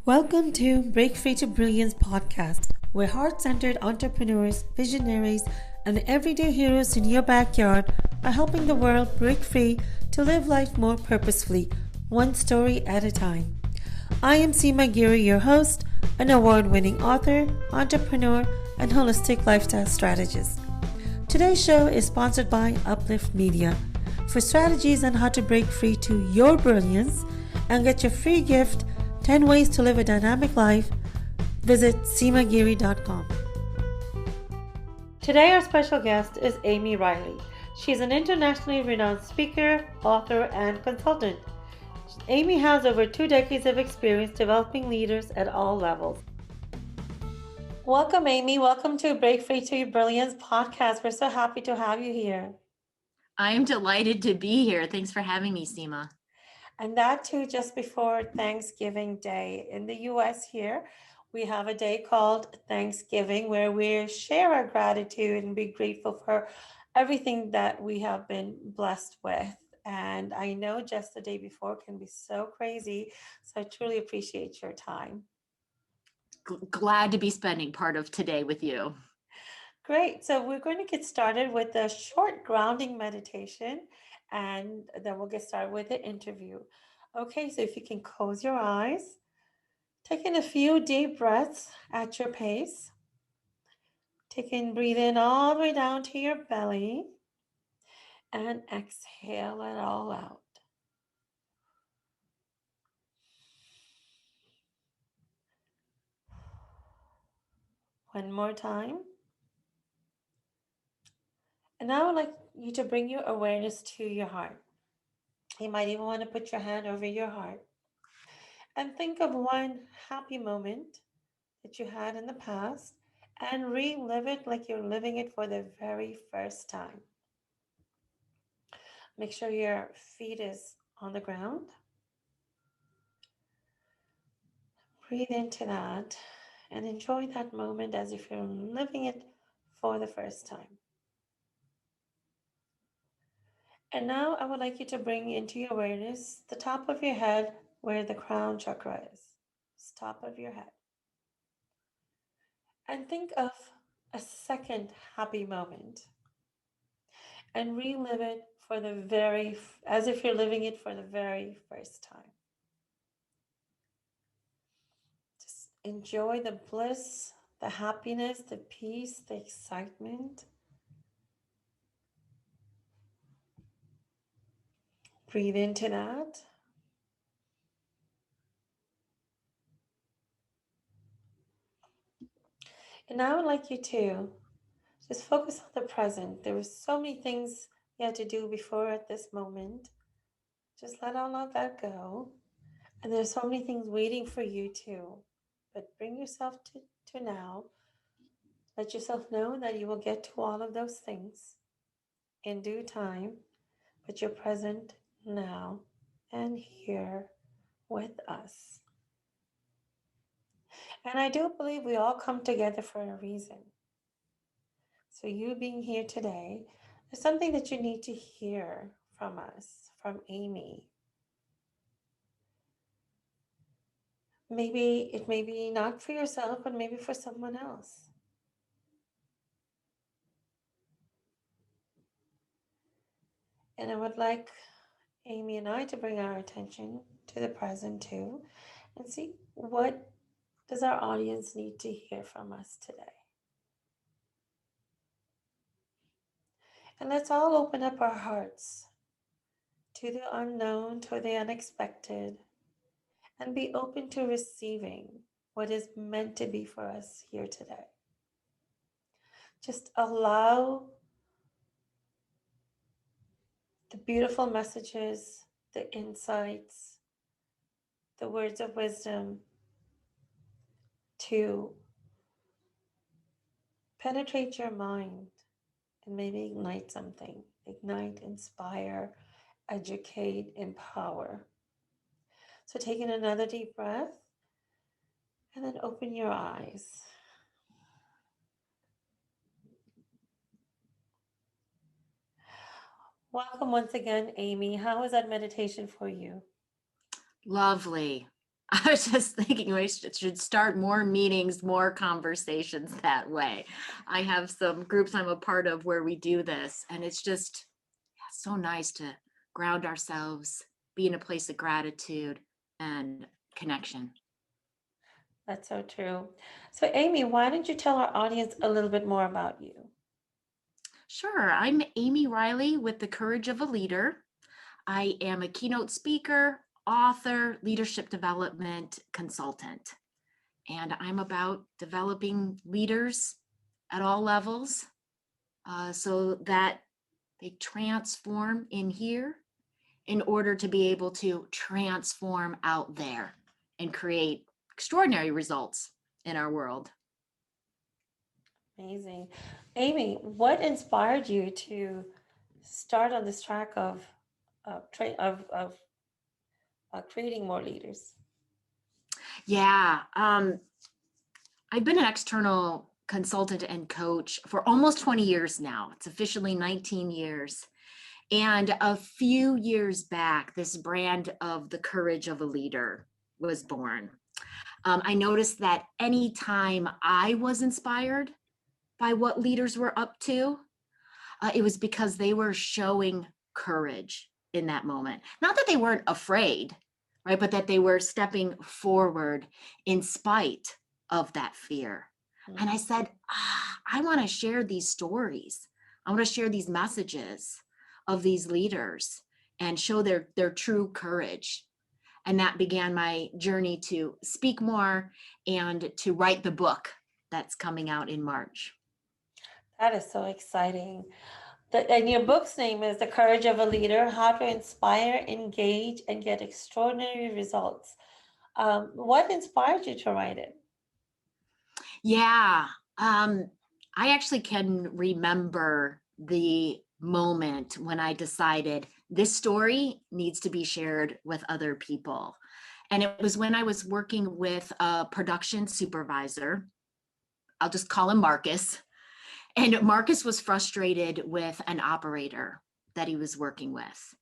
Welcome to Break Free to Brilliance podcast, where heart-centered entrepreneurs, visionaries, and the everyday heroes in your backyard are helping the world break free to live life more purposefully, one story at a time. I am Seema Giri, your host, an award-winning author, entrepreneur, and holistic lifestyle strategist. Today's show is sponsored by Uplift Media. For strategies on how to break free to your brilliance and get your free gift, 10 ways to live a dynamic life, visit seemagiri.com. Today our special guest is Amy Riley. She's an internationally renowned speaker, author, and consultant. Amy has over 2 decades of experience developing leaders at all levels. Welcome, Amy. Welcome to Break Free to Your Brilliance podcast. We're so happy to have you here. I'm delighted to be here. Thanks for having me, Seema. And that too, just before Thanksgiving Day. In the US here, we have a day called Thanksgiving where we share our gratitude and be grateful for everything that we have been blessed with. And I know just the day before can be so crazy. So I truly appreciate your time. Glad to be spending part of today with you. Great. So we're going to get started with a short grounding meditation, and then we'll get started with the interview. Okay, so if you can close your eyes, take in a few deep breaths at your pace. Breathe in all the way down to your belly, and exhale it all out. One more time. And now I would like you to bring your awareness to your heart. You might even want to put your hand over your heart and think of one happy moment that you had in the past and relive it like you're living it for the very first time. Make sure your feet is on the ground. Breathe into that and enjoy that moment as if you're living it for the first time. And now I would like you to bring into your awareness the top of your head where the crown chakra is. It's top of your head. And think of a second happy moment and relive it for as if you're living it for the very first time. Just enjoy the bliss, the happiness, the peace, the excitement. Breathe into that. And now I would like you to just focus on the present. There were so many things you had to do before at this moment. Just let all of that go. And there's so many things waiting for you too. But bring yourself to now. Let yourself know that you will get to all of those things in due time, but you're present now and here with us. And I do believe we all come together for a reason. So you being here today is something that you need to hear from us, from Amy. Maybe it may be not for yourself, but maybe for someone else. And I would like Amy and I to bring our attention to the present too and see what does our audience need to hear from us today. And let's all open up our hearts to the unknown, to the unexpected, and be open to receiving what is meant to be for us here today. Just allow the beautiful messages, the insights, the words of wisdom to penetrate your mind and maybe ignite something. Ignite, inspire, educate, empower. So take in another deep breath and then open your eyes. Welcome once again, Amy. How was that meditation for you? Lovely. I was just thinking we should start more meetings, more conversations that way. I have some groups I'm a part of where we do this, and it's just so nice to ground ourselves, be in a place of gratitude and connection. That's so true. So, Amy, why don't you tell our audience a little bit more about you? Sure. I'm Amy Riley with The Courage of a Leader. I am a keynote speaker, author, leadership development consultant, and I'm about developing leaders at all levels so that they transform in here in order to be able to transform out there and create extraordinary results in our world. Amazing. Amy, what inspired you to start on this track of creating more leaders? Yeah, I've been an external consultant and coach for almost 20 years now. It's officially 19 years. And a few years back, this brand of The Courage of a Leader was born. I noticed that anytime I was inspired by what leaders were up to, it was because they were showing courage in that moment. Not that they weren't afraid, right? But that they were stepping forward in spite of that fear. Mm-hmm. And I said, I want to share these stories. I want to share these messages of these leaders and show their true courage. And that began my journey to speak more and to write the book that's coming out in March. That is so exciting. And your book's name is The Courage of a Leader, How to Inspire, Engage, and Get Extraordinary Results. What inspired you to write it? Yeah, I actually can remember the moment when I decided this story needs to be shared with other people. And it was when I was working with a production supervisor. I'll just call him Marcus. And Marcus was frustrated with an operator that he was working with.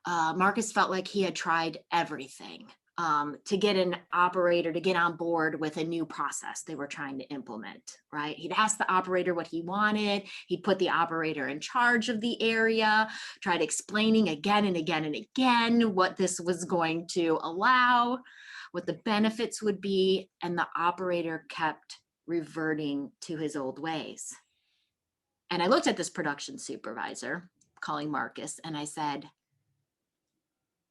Marcus felt like he had tried everything to get an operator to get on board with a new process they were trying to implement, right? He'd ask the operator what he wanted. He'd put the operator in charge of the area, tried explaining again and again and again what this was going to allow, what the benefits would be, and the operator kept reverting to his old ways. And I looked at this production supervisor, calling Marcus, and I said,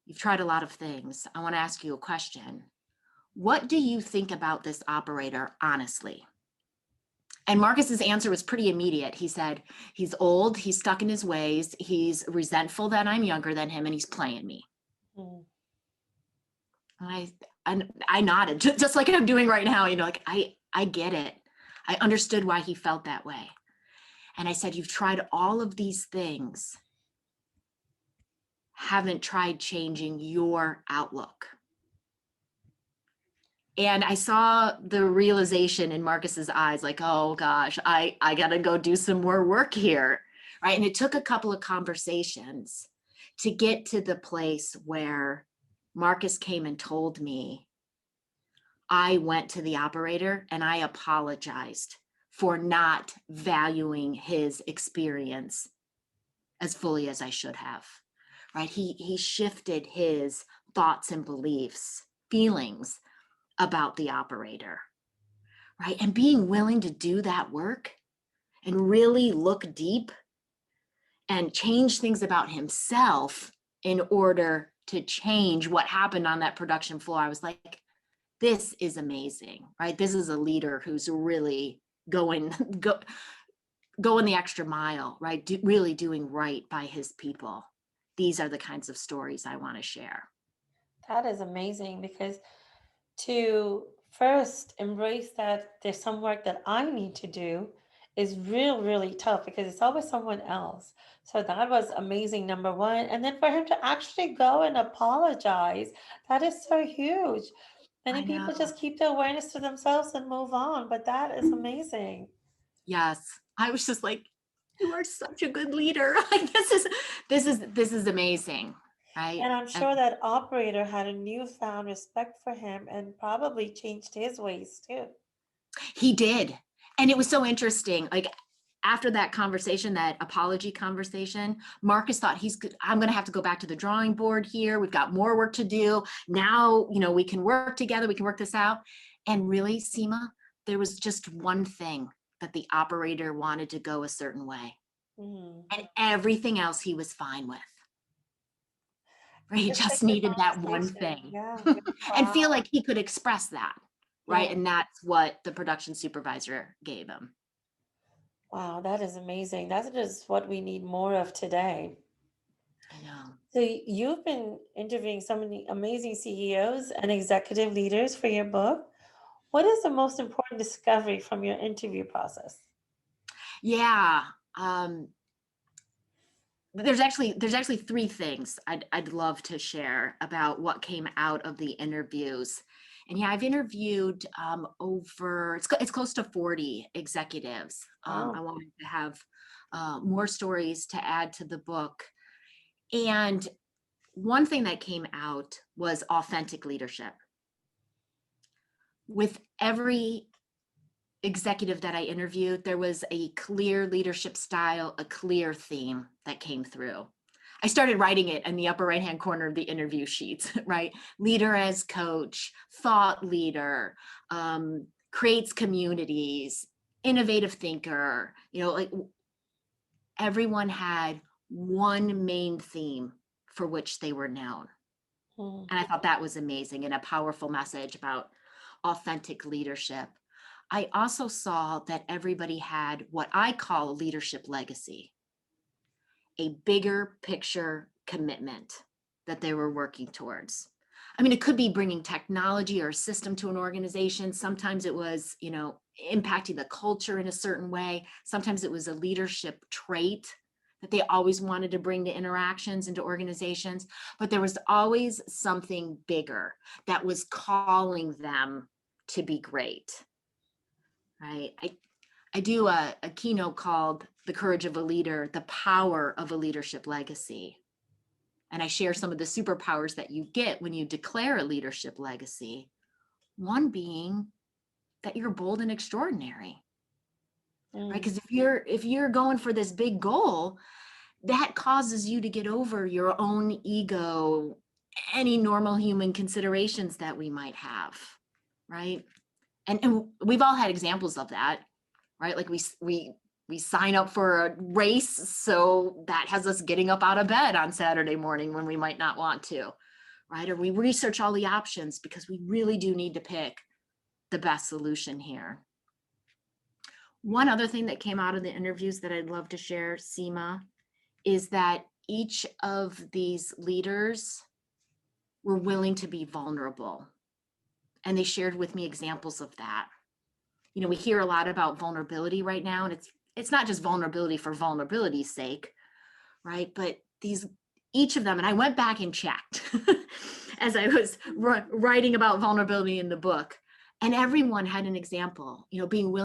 you've tried a lot of things. I want to ask you a question. What do you think about this operator, honestly? And Marcus's answer was pretty immediate. He said, he's old, he's stuck in his ways, he's resentful that I'm younger than him, and he's playing me. Mm. And I nodded, just like I'm doing right now, like I get it. I understood why he felt that way. And I said, you've tried all of these things, haven't tried changing your outlook. And I saw the realization in Marcus's eyes, like, oh gosh, I got to go do some more work here, right? And it took a couple of conversations to get to the place where Marcus came and told me, I went to the operator and I apologized for not valuing his experience as fully as I should have, right? He shifted his thoughts and beliefs, feelings about the operator, right? And being willing to do that work and really look deep and change things about himself in order to change what happened on that production floor. I was like, this is amazing, right? This is a leader who's really going the extra mile, right? Really doing right by his people. These are the kinds of stories I want to share. That is amazing, because to first embrace that there's some work that I need to do is really tough, because it's always someone else. So that was amazing, number one. And then for him to actually go and apologize, that is so huge. Many people just keep the awareness to themselves and move on, but that is amazing. Yes. I was just like, you are such a good leader. Like, this is amazing. right? And I'm sure that operator had a newfound respect for him and probably changed his ways too. He did. And it was so interesting. Like after that conversation, that apology conversation, Marcus thought I'm going to have to go back to the drawing board here. We've got more work to do. Now, we can work together. We can work this out. And really, Seema, there was just one thing that the operator wanted to go a certain way. And everything else he was fine with. He Just like just the needed that one conversation. thing. Yeah. And Wow. feel like he could express that. Right. Yeah. And that's what the production supervisor gave him. Wow, that is amazing. That is what we need more of today. I know. So you've been interviewing so many amazing CEOs and executive leaders for your book. What is the most important discovery from your interview process? Yeah. There's actually three things I'd love to share about what came out of the interviews. And yeah, I've interviewed over it's close to 40 executives. Wow. I wanted to have more stories to add to the book. And one thing that came out was authentic leadership. With every executive that I interviewed, there was a clear leadership style, a clear theme that came through. I started writing it in the upper right-hand corner of the interview sheets, right? Leader as coach, thought leader, creates communities, innovative thinker, like everyone had one main theme for which they were known. And I thought that was amazing and a powerful message about authentic leadership. I also saw that everybody had what I call a leadership legacy, a bigger picture commitment that they were working towards. I mean, it could be bringing technology or a system to an organization. Sometimes it was, impacting the culture in a certain way. Sometimes it was a leadership trait that they always wanted to bring to interactions into organizations. But there was always something bigger that was calling them to be great. Right. I do a keynote called The Courage of a Leader, the Power of a Leadership Legacy. And I share some of the superpowers that you get when you declare a leadership legacy. One being that you're bold and extraordinary. Right? Because if you're going for this big goal, that causes you to get over your own ego, any normal human considerations that we might have. Right. And we've all had examples of that, right? Like we sign up for a race, so that has us getting up out of bed on Saturday morning when we might not want to, right? Or we research all the options because we really do need to pick the best solution here. One other thing that came out of the interviews that I'd love to share, Seema, is that each of these leaders were willing to be vulnerable. And they shared with me examples of that. We hear a lot about vulnerability right now, and it's not just vulnerability for vulnerability's sake, right? But each of them, and I went back and checked as I was writing about vulnerability in the book, and everyone had an example, being willing